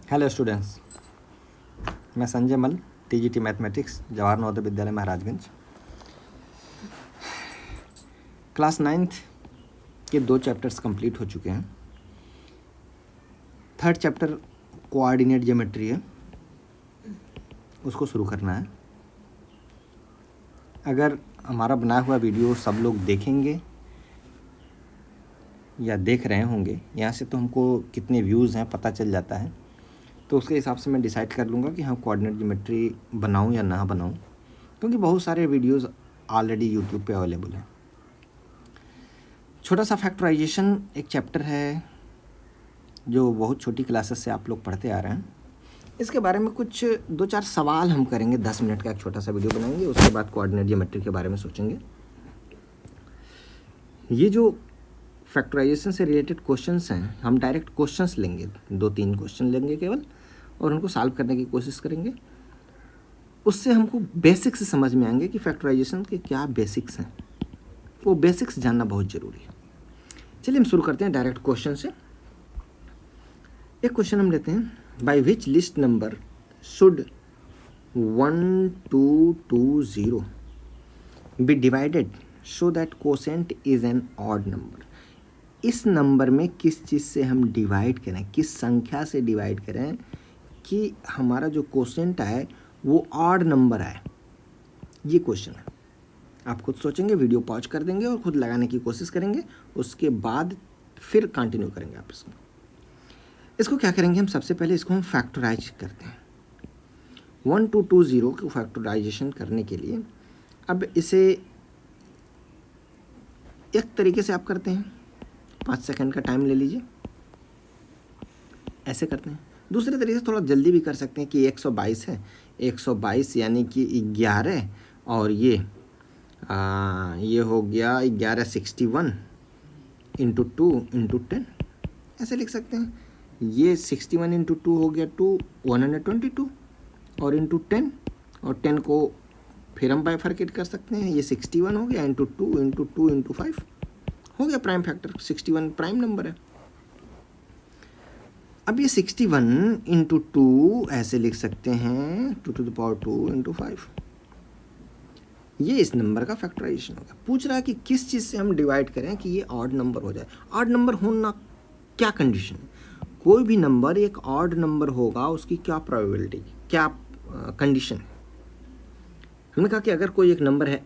Hello students, मैं संजय मल, TGT mathematics, Jawahar Navodaya Vidyalaya Maharajganj. Class 9th के 2 चैप्टर्स कंप्लीट हो चुके हैं। 3rd चैप्टर कोऑर्डिनेट ज्योमेट्री है, उसको शुरू करना है। अगर हमारा बनाया हुआ वीडियो सब लोग देखेंगे या देख रहे होंगे, यहाँ से तो हमको कितने व्यूज़ हैं पता चल जाता है, तो उसके हिसाब से मैं डिसाइड कर लूँगा कि हाँ कोऑर्डिनेट ज्योमेट्री बनाऊँ या ना बनाऊँ, क्योंकि बहुत सारे वीडियोज़ ऑलरेडी यूट्यूब पे अवेलेबल हैं। छोटा सा फैक्टराइजेशन एक चैप्टर है जो बहुत छोटी क्लासेस से आप लोग पढ़ते आ रहे हैं। इसके बारे में कुछ 2-4 सवाल हम करेंगे। 10 मिनट का एक छोटा सा वीडियो बनाएंगे, उसके बाद कोऑर्डिनेट ज्योमेट्री के बारे में सोचेंगे। ये जो फैक्टराइजेशन से रिलेटेड क्वेश्चंस हैं, हम डायरेक्ट क्वेश्चंस लेंगे, 2-3 क्वेश्चन लेंगे केवल, और उनको सॉल्व करने की कोशिश करेंगे। उससे हमको बेसिक्स समझ में आएंगे कि फैक्टराइजेशन के क्या बेसिक्स हैं। वो बेसिक्स जानना बहुत ज़रूरी है। चलिए हम शुरू करते हैं डायरेक्ट क्वेश्चन से। एक क्वेश्चन हम लेते हैं, by which list number should 1220 be divided so that quotient is an odd number. इस नंबर में किस चीज़ से हम डिवाइड करें, किस संख्या से डिवाइड करें कि हमारा जो कोसेंट आए वो ऑड नंबर आए। ये क्वेश्चन है। आप खुद सोचेंगे, वीडियो पॉज कर देंगे और खुद लगाने की कोशिश करेंगे, उसके बाद फिर कंटिन्यू करेंगे आप इसको क्या करेंगे हम सबसे पहले इसको हम फैक्टराइज करते हैं। 1220 को फैक्टराइजेशन करने के लिए अब इसे एक तरीके से आप करते हैं, 5 सेकंड का टाइम ले लीजिए, ऐसे करते हैं। दूसरे तरीके से थोड़ा जल्दी भी कर सकते हैं कि 122 है, 122 यानी कि 11, और ये हो गया 11 61 इंटू 2 इंटू 10, ऐसे लिख सकते हैं। ये 61 इंटू 2 हो गया 122, और इंटू 10, और 10 को फिर हम बाइफरकेट कर सकते हैं। ये 61 हो गया इंटू 2 इंटू 2 इंटू 5 हो गया प्राइम फैक्टर। 61 प्राइम नंबर है। अब ये 61 इंटू 2 ऐसे लिख सकते हैं 2 टू द पावर 2 इंटू 5। ये इस नंबर का फैक्टराइजेशन होगा। पूछ रहा है कि किस चीज़ से हम डिवाइड करें कि ये ऑड नंबर हो जाए। ऑड नंबर होना क्या कंडीशन है? कोई भी नंबर एक ऑड नंबर होगा, उसकी क्या प्रोबेबिलिटी, क्या कंडीशन है? हमने कहा कि अगर कोई एक नंबर है,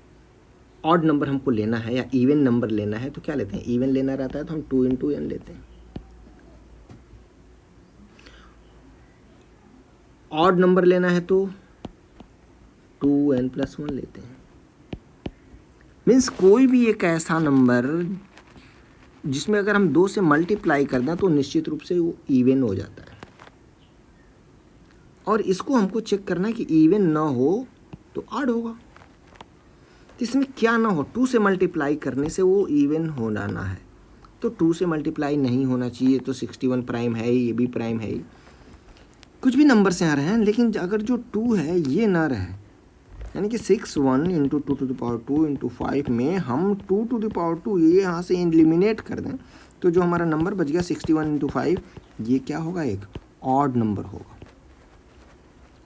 ऑड नंबर हमको लेना है या इवन नंबर लेना है, तो क्या लेते हैं? इवन लेना रहता है तो हम 2 इंटू n लेते हैं। ऑड नंबर लेना है तो 2n+1 लेते हैं। मीन्स कोई भी एक ऐसा नंबर जिसमें अगर हम 2 से मल्टीप्लाई कर दें तो निश्चित रूप से वो इवन हो जाता है। और इसको हमको चेक करना है कि इवन ना हो तो ऑड होगा। तो इसमें क्या ना हो, 2 से मल्टीप्लाई करने से वो इवन होना ना है, तो 2 से मल्टीप्लाई नहीं होना चाहिए। तो 61 प्राइम है ही, ये भी प्राइम है ही, कुछ भी नंबर से आ रहे हैं, लेकिन अगर जो 2 है ये ना रहे, यानी कि 61 into 2 to the power 2 into 5 में हम 2 टू द पावर 2 ये यहाँ से एलिमिनेट कर दें, तो जो हमारा नंबर बच गया 61 इंटू 5, ये क्या होगा? एक ऑड नंबर होगा।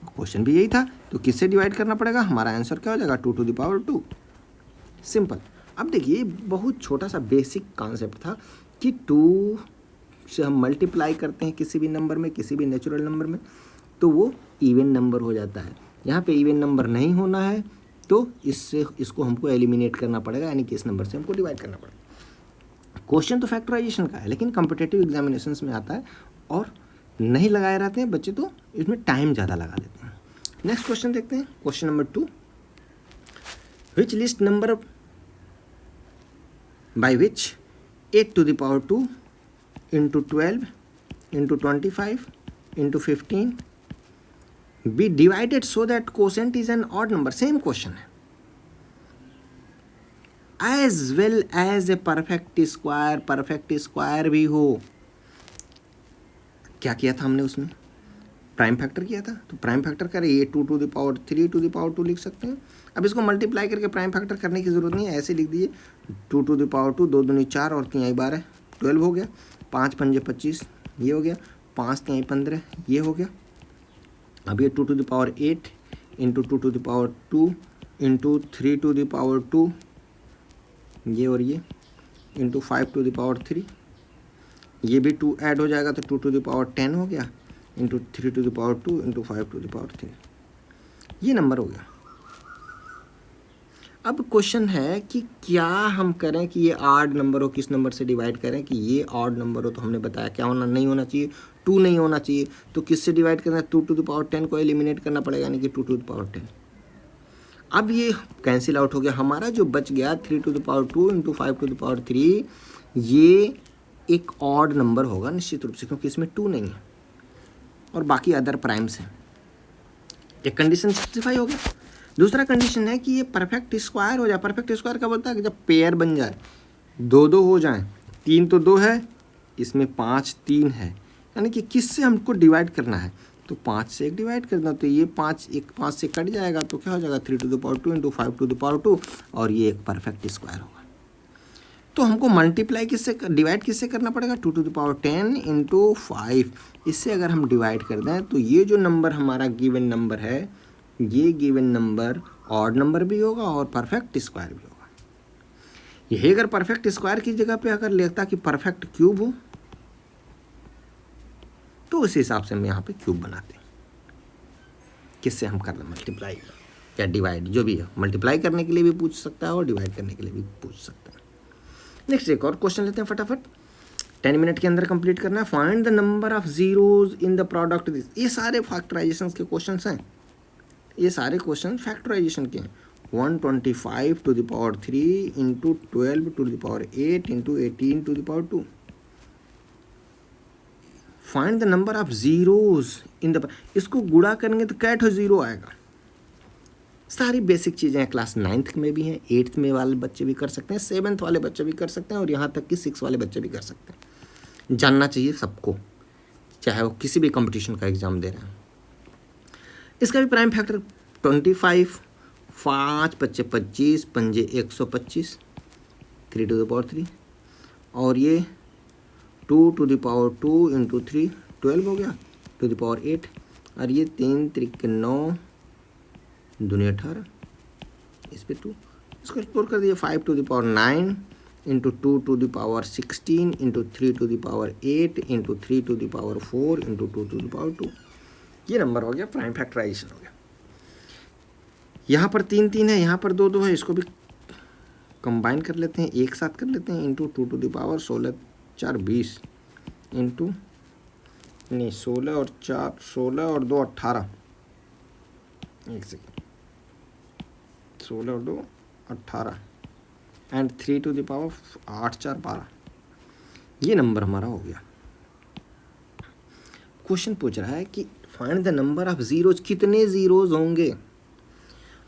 क्वेश्चन भी यही था, तो किससे डिवाइड करना पड़ेगा? हमारा आंसर क्या हो जाएगा? 2 टू द पावर 2। सिंपल। अब देखिए, बहुत छोटा सा बेसिक कॉन्सेप्ट था कि 2 से हम मल्टीप्लाई करते हैं किसी भी नंबर में, किसी भी नेचुरल नंबर में, तो वो इवन नंबर हो जाता है। यहाँ पे इवन नंबर नहीं होना है तो इसको हमको एलिमिनेट करना पड़ेगा, यानी कि इस नंबर से हमको डिवाइड करना पड़ेगा। क्वेश्चन तो फैक्टराइजेशन का है, लेकिन कॉम्पिटिटिव एग्जामिनेशंस में आता है और नहीं लगाए रहते हैं बच्चे, तो इसमें टाइम ज़्यादा लगा लेते हैं। नेक्स्ट क्वेश्चन देखते हैं, question number 2। Which list number by which 8 to the power 2 into 12 into 25 into 15 be divided so that quotient is an odd number। Same question है। as well as a perfect square भी हो। क्या किया था हमने उसमें? प्राइम फैक्टर किया था, तो प्राइम फैक्टर करें, ये 2 to the power 3 to the power 2 लिख सकते हैं। अब इसको मल्टीप्लाई करके प्राइम फैक्टर करने की जरूरत नहीं है, ऐसे लिख दीजिए 2 टू द पावर 2, 2 दूनी 4 और 3 12, 12 हो गया, 5 पंजे 25, ये हो गया 5 के 15 ये हो गया। अब ये 2 to the power 8 into 2 to the power 2 into 3 to the power 2 ये और ये इंटू 5 to the power 3 ये भी 2 ऐड हो जाएगा तो 2 to the power 10 हो गया into 3 to the power 2 into 5 to the power 3 ये नंबर हो गया। अब क्वेश्चन है कि क्या हम करें कि ये ऑड नंबर हो किस नंबर से डिवाइड करें कि ये ऑड नंबर हो, तो हमने बताया क्या होना नहीं होना चाहिए, 2 नहीं होना चाहिए। तो किससे डिवाइड करना है, 2 to the power 10 को एलिमिनेट करना पड़ेगा यानी कि 2 to the power 10। अब ये कैंसिल आउट हो गया, हमारा जो बच गया 3 to the power 2 into 5 to the power 3 ये एक ऑड नंबर होगा निश्चित रूप से क्योंकि इसमें 2 नहीं है और बाकी अदर प्राइम्स हैं। एक कंडीशन सेटिस्फाई हो गया। दूसरा कंडीशन है कि ये परफेक्ट स्क्वायर हो जाए। परफेक्ट स्क्वायर क्या बोलता है कि जब पेयर बन जाए, 2-2 हो जाए, 3 तो 2 है, इसमें 5 3 है, यानी कि किससे हमको डिवाइड करना है तो 5 से 1 डिवाइड करना, तो ये 5 से कट जाएगा तो क्या हो जाएगा 3 to the power 2 into 5 to the power 2 और ये एक परफेक्ट स्क्वायर होगा। तो हमको मल्टीप्लाई किससे डिवाइड किससे करना पड़ेगा 2 to the power 10 इंटू 5। इससे अगर हम डिवाइड कर दें तो ये जो नंबर हमारा गिवन नंबर है ये गिवन नंबर ऑड नंबर भी होगा और परफेक्ट स्क्वायर भी होगा। यही अगर परफेक्ट स्क्वायर की जगह पे अगर लेता कि परफेक्ट क्यूब हो तो उस हिसाब से हम यहाँ पे क्यूब बनाते हैं। किससे हम कर रहे हैं मल्टीप्लाई या डिवाइड, जो भी है मल्टीप्लाई करने के लिए भी पूछ सकता है और डिवाइड करने के लिए भी पूछ सकता है। नेक्स्ट एक और क्वेश्चन लेते हैं फटाफट, 10 मिनट के अंदर कंप्लीट करना है। Find the number of zeros in the product this. ये सारे फैक्टराइजेशन के क्वेश्चन हैं, ये सारे क्वेश्चन फैक्टराइजेशन के हैं। 125 to the power 3 into 12 to the power 8 into 18 to the power 2। Find the number of zeros in the, इसको गुणा करेंगे तो कैट हो जीरो आएगा। सारी बेसिक चीज़ें हैं, क्लास 9th में भी हैं, 8th में वाले बच्चे भी कर सकते हैं, 7th वाले बच्चे भी कर सकते हैं और यहाँ तक कि 6 वाले बच्चे भी कर सकते हैं। जानना चाहिए सबको, चाहे वो किसी भी कंपटीशन का एग्ज़ाम दे रहे हैं। इसका भी prime factor 25, 5 × 25, 5 125, 3 to the power 3 और ये 2 to the power 2 इंटू 3 12 हो गया to the power 8 और ये 3 3 9 2 18 इस पे 2, इसको एक्सप्लोर कर दिया। 5 to the power 9 into 2 to the power 16 into 3 to the power 8 into 3 to the power 4 into 2 to the power 2। ये नंबर हो गया, प्राइम फैक्टराइजेशन हो गया। यहाँ पर 3 3 है, यहाँ पर 2 2 है, इसको भी कंबाइन कर लेते हैं, एक साथ कर लेते हैं into 2 to the power 16 4 20 into नहीं 16 और 4 16 और 2 18, एक सेकेंड 16 और 2 18 एंड 3 to the power 8 4 12। ये नंबर हमारा हो गया। क्वेश्चन पूछ रहा है कि find the number of zeros, कितने जीरोज होंगे।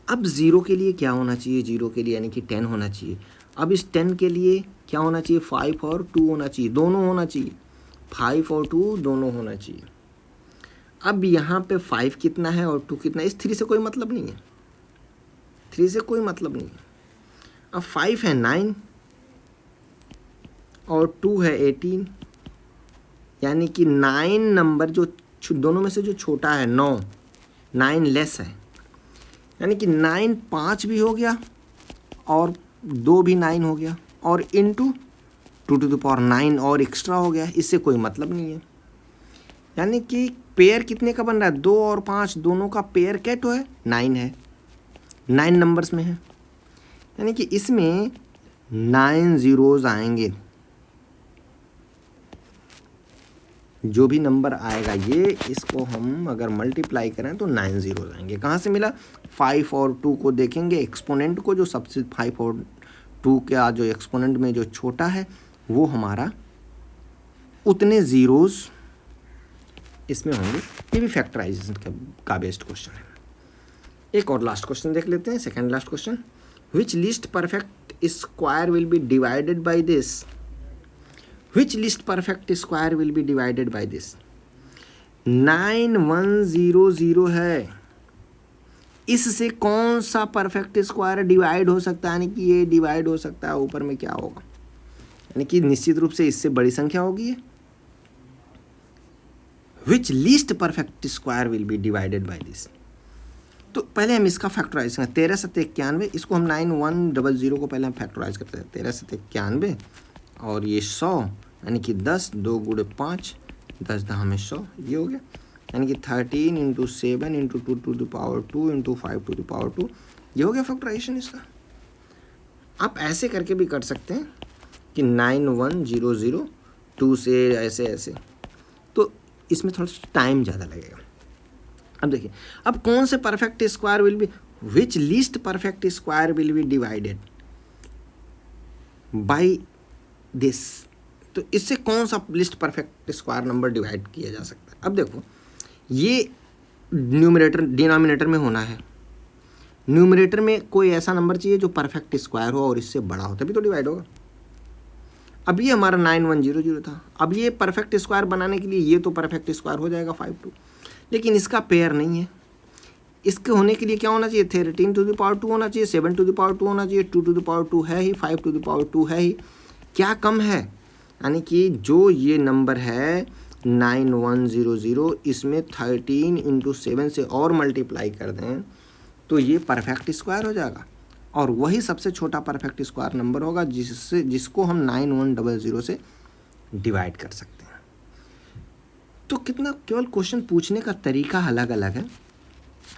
अब ज़ीरो के लिए क्या होना चाहिए, जीरो के लिए यानी कि 10 होना चाहिए। अब इस 10 के लिए क्या होना चाहिए, 5 और 2 होना चाहिए, दोनों होना चाहिए, 5 और 2 दोनों होना चाहिए। अब यहाँ पे 5 कितना है और 2 कितना है, इस 3 से कोई मतलब नहीं है, 3 से कोई मतलब नहीं है। अब 5 है 9 और 2 है 18, यानी कि 9 नंबर जो दोनों में से जो छोटा है 9 लेस है, यानी कि 9 5 भी हो गया और 2 भी 9 हो गया और इंटू 2 to the power 9 और एक्स्ट्रा हो गया, इससे कोई मतलब नहीं है। यानी कि पेयर कितने का बन रहा है, 2 और 5 दोनों का पेयर क्या तो है 9 है, 9 नंबर्स में है, यानी कि इसमें 9 जीरोज आएंगे। जो भी नंबर आएगा ये, इसको हम अगर मल्टीप्लाई करें तो 9 जीरोज आएंगे। कहाँ से मिला, 5 और 2 को देखेंगे, एक्सपोनेंट को, जो सबसे 5 और 2 का जो एक्सपोनेंट में जो छोटा है वो हमारा उतने ज़ीरोज़ इसमें होंगे। ये भी फैक्टराइजेशन का बेस्ड क्वेश्चन है। एक और लास्ट क्वेश्चन देख लेते हैं, second last question. Which list perfect square will be divided by this, which list perfect square will be divided by this. 9100 है, इससे कौन सा परफेक्ट स्क्वायर डिवाइड हो सकता है, यानी कि ये डिवाइड हो सकता है, ऊपर में क्या होगा, यानी कि निश्चित रूप से इससे बड़ी संख्या होगी। Which least perfect square will be divided by this. तो पहले हम इसका फैक्टराइज करें, 13×91, इसको हम 9100 को पहले हम फैक्टराइज करते हैं। 13×91 और ये 100 यानी कि 10, 2 गुणे 5, 10 10 में 100, ये हो गया। यानी कि 13 × 7 × 2 to the power 2 × 5 to the power 2, ये हो गया फैक्टराइजेशन इसका। आप ऐसे करके भी कर सकते हैं कि 9100 2 से ऐसे ऐसे, तो इसमें थोड़ा सा टाइम ज़्यादा लगेगा। अब देखिए, अब कौन से perfect square will B, which least perfect square will be divided by this. तो इससे कौन सा list perfect square number divide किया जा सकता है। अब देखो, ये न्यूमरेटर डिनोमिनेटर में होना है, न्यूमरेटर में कोई ऐसा नंबर चाहिए जो परफेक्ट स्क्वायर हो और इससे बड़ा हो, तभी तो डिवाइड होगा। अब ये हमारा 9100 था, अब ये परफेक्ट स्क्वायर बनाने के लिए ये तो परफेक्ट स्क्वायर हो जाएगा 52, लेकिन इसका पेयर नहीं है। इसके होने के लिए क्या होना चाहिए, 13 to the power 2 होना चाहिए, 7 to the power 2 होना चाहिए, 2 to the power 2 है ही, 5 to the power 2 है ही। क्या कम है, यानी कि जो ये नंबर है 9100, इसमें 13 × 7 से और मल्टीप्लाई कर दें तो ये परफेक्ट स्क्वायर हो जाएगा, और वही सबसे छोटा परफेक्ट स्क्वायर नंबर होगा जिसको हम 9100 से डिवाइड कर सकते हैं। तो कितना, केवल क्वेश्चन पूछने का तरीका अलग अलग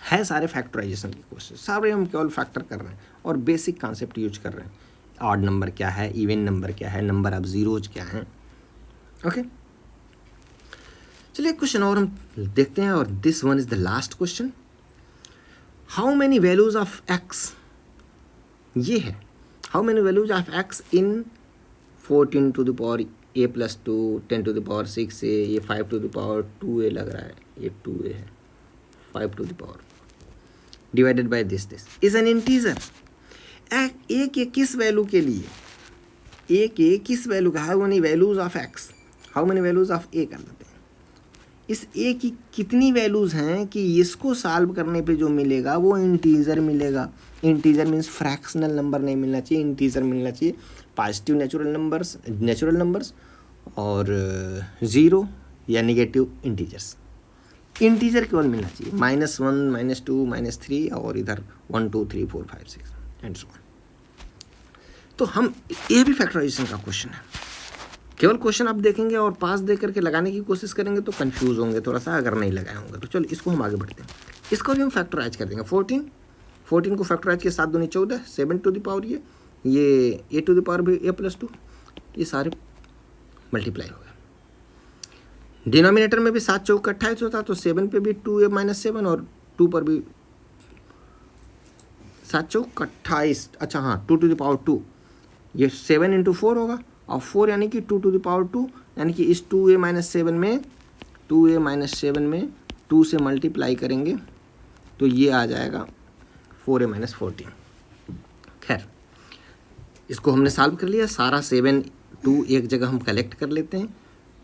है सारे फैक्टराइजेशन के क्वेश्चन, सारे हम केवल फैक्टर कर रहे हैं और बेसिक कॉन्सेप्ट यूज कर रहे हैं। ऑड नंबर क्या है, इवन नंबर क्या है, नंबर ऑफ जीरोज क्या हैं। ओके, चलिए क्वेश्चन और हम देखते हैं, और this one is the last question. How many values of x, ये है how many values of x in 14 to the power a+2, 10 to the power 6a, ये 5 to the power 2a लग रहा है, ये 2a है, 5 to the power divided by this is an integer. एक ये किस वैल्यू के लिए, एक ये किस वैल्यू का, how many values of x, how many values of A कर लेते हैं। इस ए की कितनी वैल्यूज हैं कि इसको सॉल्व करने पे जो मिलेगा वो इंटीजर मिलेगा। इंटीजर मीन्स फ्रैक्शनल नंबर नहीं मिलना चाहिए, इंटीजर मिलना चाहिए। पॉजिटिव नेचुरल नंबर्स और ज़ीरो या नेगेटिव इंटीजर्स, इंटीजर केवल मिलना चाहिए। -1 -2 -3 और इधर 1 2 3 4 5 6 एंड सो ऑन। तो हम, ये भी फैक्टराइजेशन का क्वेश्चन है, केवल क्वेश्चन आप देखेंगे और पास दे करके लगाने की कोशिश करेंगे तो कंफ्यूज होंगे थोड़ा सा, अगर नहीं लगाए होंगे तो। चलो इसको हम आगे बढ़ते हैं, इसको भी हम फैक्टराइज कर देंगे। 14 को फैक्टराइज किया, 7 दूनी 14, 7 to the power ये a to the power भी a+2, ये सारे मल्टीप्लाई हो गए। डिनोमिनेटर में भी 7 चौक 28 होता, तो 7 पे भी 2a - 7 और 2 पर भी 7 चौक 28, अच्छा हाँ 2 to the power 2, ये 7 × 4 होगा, और 4 यानी कि 2 to the power 2, यानी कि इस 2a - 7 में 2 से मल्टीप्लाई करेंगे तो ये आ जाएगा 4a - 14। खैर, इसको हमने सॉल्व कर लिया, सारा 7 2 एक जगह हम कलेक्ट कर लेते हैं,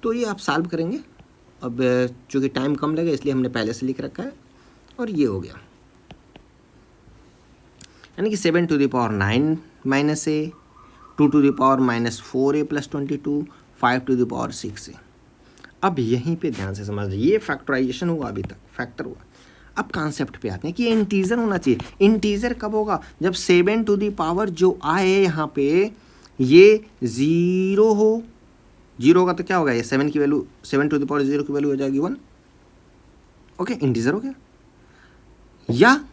तो ये आप सॉल्व करेंगे। अब चूँकि टाइम कम लगे इसलिए हमने पहले से लिख रखा है, और ये हो गया, यानी कि 7 to the power 9 - a, 2 to the power -4a + 22, 5 to the power 6a। अब यहीं पे ध्यान से समझ, ये फैक्टराइजेशन हुआ, अभी तक फैक्टर हुआ। अब कॉन्सेप्ट पे आते हैं कि इंटीजर होना चाहिए। इंटीजर कब होगा, जब 7 to the power जो आए यहाँ पे ये 0 हो। 0 होगा तो क्या होगा, ये 7 की वैल्यू, 7 to the power 0 की वैल्यू हो जाएगी 1। ओके, इंटीजर हो गया। या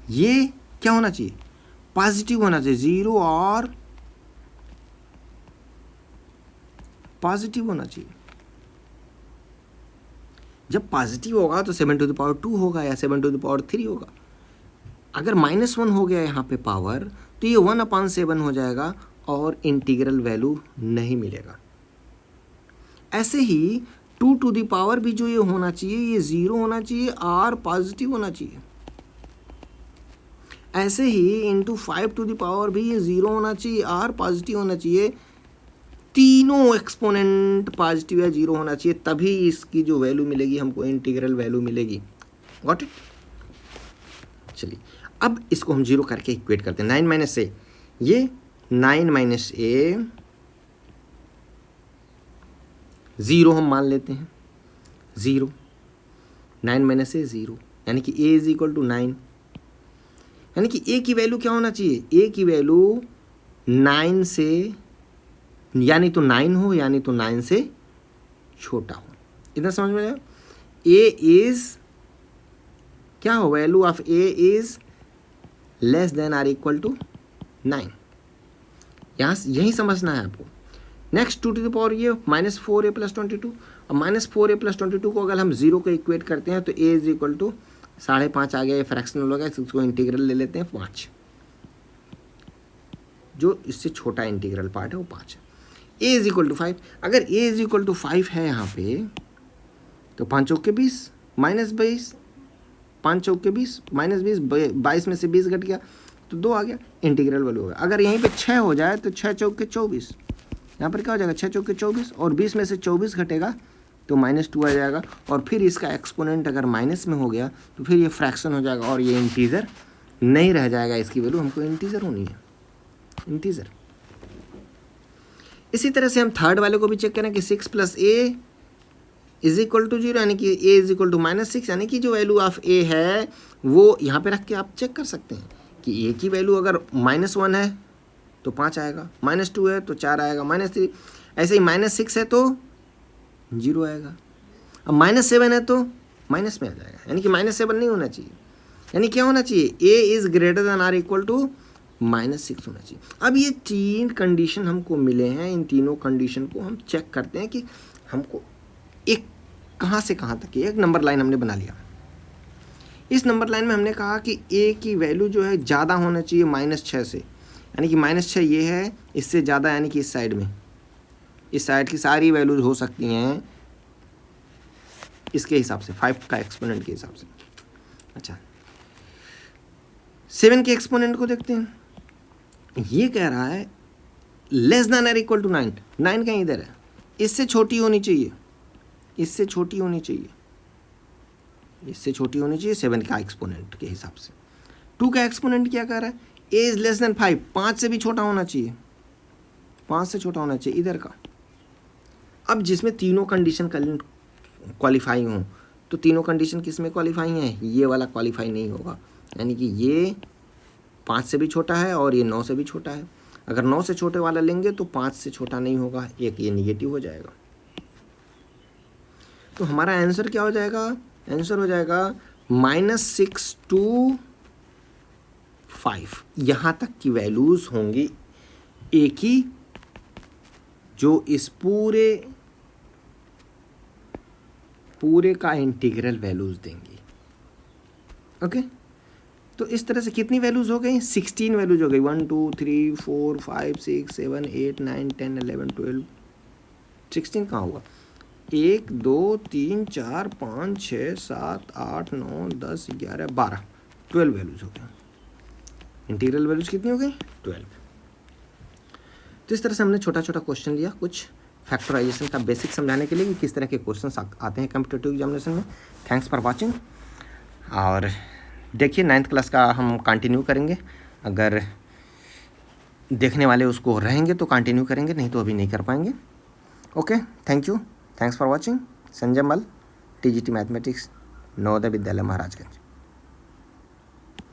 ये क्या होना चाहिए, पॉजिटिव होना चाहिए, 0 और पॉजिटिव होना चाहिए। जब पॉजिटिव होगा तो 7 to the power 2 होगा या 7 to the power 3 होगा। अगर -1 हो गया यहाँ पे पावर, तो ये 1/7 हो जाएगा और इंटीग्रल वैल्यू नहीं मिलेगा। ऐसे ही 2 to the power भी जो ये होना चाहिए, ये 0 होना चाहिए और पॉजिटिव होना चाहिए। ऐसे ही इंटू 5 to the power भी ये 0 होना चाहिए और पॉजिटिव होना चाहिए। तीनों एक्सपोनेंट पॉजिटिव या 0 होना चाहिए, तभी इसकी जो वैल्यू मिलेगी हमको, इंटीग्रल वैल्यू मिलेगी। Got it. चलिए अब इसको हम 0 करके इक्वेट करते हैं। 9 - a, ये 9 - a 0 हम मान लेते हैं, 0, 9 माइनस ए 0, यानी कि ए इज इक्वल टू 9, यानी कि ए की वैल्यू क्या होना चाहिए, ए की वैल्यू 9 से, यानी तो 9 हो यानी तो 9 से छोटा हो। इतना समझ में आया। ए इज क्या हो, value of a is less than or equal to 9, यहाँ यही समझना है आपको। नेक्स्ट 2 टू द पावर ये -4a + 22, अब -4a + 22 को अगर हम 0 को इक्वेट करते हैं तो a इज इक्वल टू 5.5 आ गया, ये फ्रैक्शनल हो गया, इसको इंटीग्रल ले लेते हैं 5, जो इससे छोटा इंटीग्रल पार्ट है वो 5 है। a इज इक्वल टू 5, अगर a इज इक्वल टू 5 है यहाँ पे तो 5 चौके 20 -22, 5 चौके 20 -20, 22 में से 20 घट गया तो 2 आ गया, इंटीग्रल वैल्यू होगा। अगर यहीं पे 6 हो जाए तो 6 चौके 24, यहाँ पर क्या हो जाएगा 6 चौके 24, और 20 में से 24 घटेगा तो -2 आ जाएगा, और फिर इसका एक्सपोनेंट अगर माइनस में हो गया तो फिर ये फ्रैक्शन हो जाएगा और ये इंटीजर नहीं रह जाएगा, इसकी वैल्यू हमको इंटीजर होनी है, इंटीजर। इसी तरह से हम थर्ड वाले को भी चेक करें कि 6 + a इज इक्वल टू 0, यानी कि a इज इक्वल टू -6, यानी कि जो वैल्यू ऑफ a है वो यहाँ पे रख के आप चेक कर सकते हैं कि a की वैल्यू अगर -1 है तो 5 आएगा, -2 है तो 4 आएगा, -3, ऐसे ही -6 है तो 0 आएगा, अब -7 है तो माइनस में आ जाएगा, यानी कि -7 नहीं होना चाहिए, यानी क्या होना चाहिए, a is greater than or equal to -6 होना चाहिए। अब ये 3 कंडीशन हमको मिले हैं, इन तीनों कंडीशन को हम चेक करते हैं कि हमको एक कहाँ से कहाँ तक, एक नंबर लाइन हमने बना लिया। इस नंबर लाइन में हमने कहा कि a की वैल्यू जो है ज़्यादा होना चाहिए -6 से, यानी कि -6 ये है, इससे ज़्यादा यानी कि इस साइड में, इस साइड की सारी वैल्यूज हो सकती हैं इसके हिसाब से, 5 का एक्सपोनेंट के हिसाब से। अच्छा 7 के एक्सपोनेंट को देखते हैं, ये कह रहा है less than or equal to 9, 9 कहीं इधर है, इससे छोटी होनी चाहिए, इससे छोटी होनी चाहिए, इससे छोटी होनी चाहिए 7 का एक्सपोनेंट के हिसाब से। 2 का एक्सपोनेंट क्या कह रहा है, a इज लेस देन 5, 5 से भी छोटा होना चाहिए, 5 से छोटा होना चाहिए इधर का। अब जिसमें तीनों कंडीशन क्वालिफाई हों तो तीनों कंडीशन किस में क्वालिफाई हैं, ये वाला क्वालिफाई नहीं होगा, यानी कि ये 5 से भी छोटा है और ये 9 से भी छोटा है। अगर 9 से छोटे वाला लेंगे तो 5 से छोटा नहीं होगा, एक ये निगेटिव हो जाएगा। तो हमारा आंसर क्या हो जाएगा, आंसर हो जाएगा -6 to 5, यहाँ तक की वैल्यूज़ होंगी एक ही, जो इस पूरे का इंटीग्रल वैल्यूज़ देंगी। ओके, तो इस तरह से कितनी वैल्यूज़ हो गई, 16 वैल्यूज़ हो गई, 1 2 3 4 5 6 7 8 9 10 11 12, 16 कहाँ हुआ, 1 2 3 4 5 6 7 8 9 10 11 12, 12 वैल्यूज़ हो गई। इंटीग्रल वैल्यूज़ कितनी हो गई, 12। तो इस तरह से हमने छोटा छोटा क्वेश्चन लिया, कुछ फैक्टराइजेशन का बेसिक समझाने के लिए कि किस तरह के क्वेश्चन आते हैं कॉम्पिटिटिव एग्जामिनेशन में। थैंक्स फॉर वाचिंग, और देखिए 9th क्लास का हम कंटिन्यू करेंगे, अगर देखने वाले उसको रहेंगे तो कंटिन्यू करेंगे, नहीं तो अभी नहीं कर पाएंगे। Okay, thank you, thanks for watching. Sanjay मल, TGT मैथमेटिक्स, नवोदय विद्यालय महाराजगंज।